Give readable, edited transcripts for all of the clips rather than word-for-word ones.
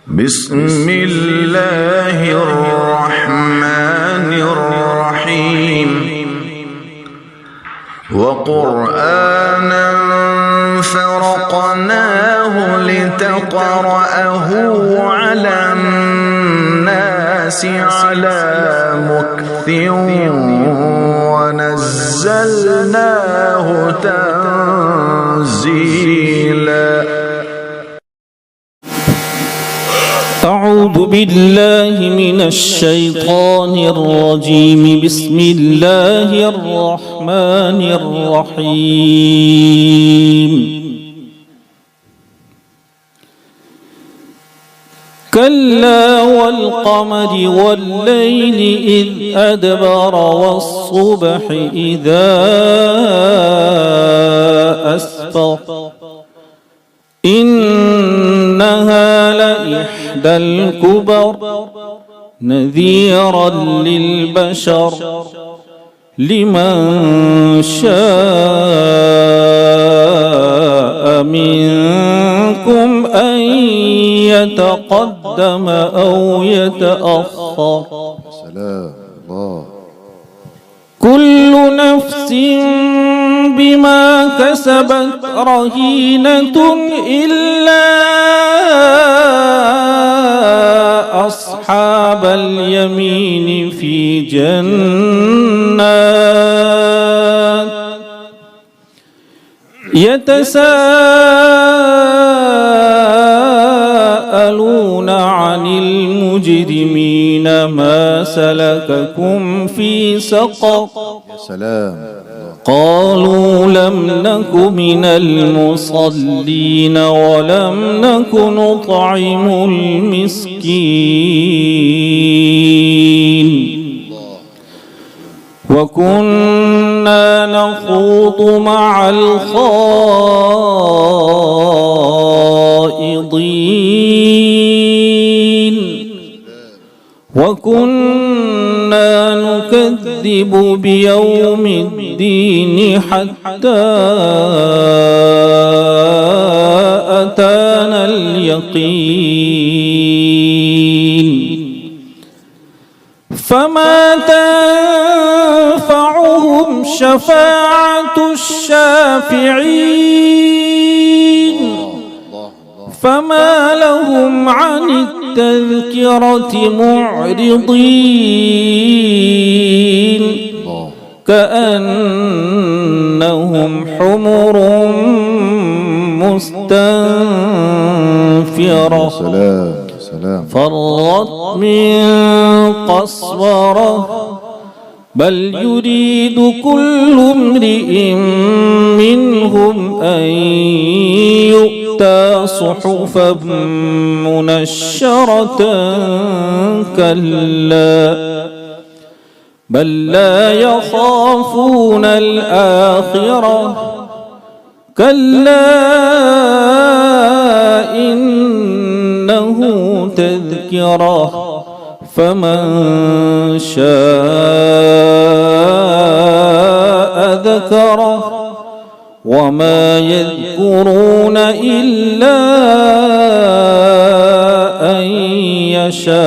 بسم الله الرحمن الرحيم وقرآنا فرقناه لتقرأه على الناس على مكث ونزلناه تنزيلا. أعوذ بالله من الشيطان الرجيم. بسم الله الرحمن الرحيم. كلا والقمر والليل إذ أدبر والصبح إذا أسفر إنها لإحدى الكبر نذيرا للبشر لمن شاء منكم أن يتقدم أو يتأخر. سلام الله. كل نفس بما كسبت رهينة إلا أصحاب اليمين في جنات يتساءلون عن المجرمين ما سلككم في سقر. يا سلام. قالوا لم نك من المصلين ولم نك نطعم المسكين وكنا نخوض مع الخائضين وكنا نكذب بيوم الدين حتى أتانا اليقين فما تنفعهم شفاعة الشافعين فما لهم عن التذكرة معرضين كأنهم حمر مستنفرة فرت من قسورة بل يريد كل امرئ منهم أن يؤتى صحفا منشرة كلا بل لا يخافون الآخرة كلا إنه تذكرة فمن شاء ذكره وما يذكرون إلا أن يشاء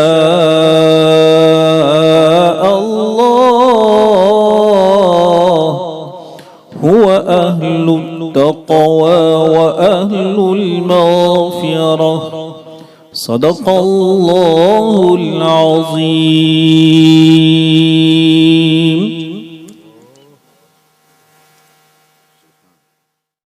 الله هو أهل التقوى وأهل المغفرة. صدق الله العظيم.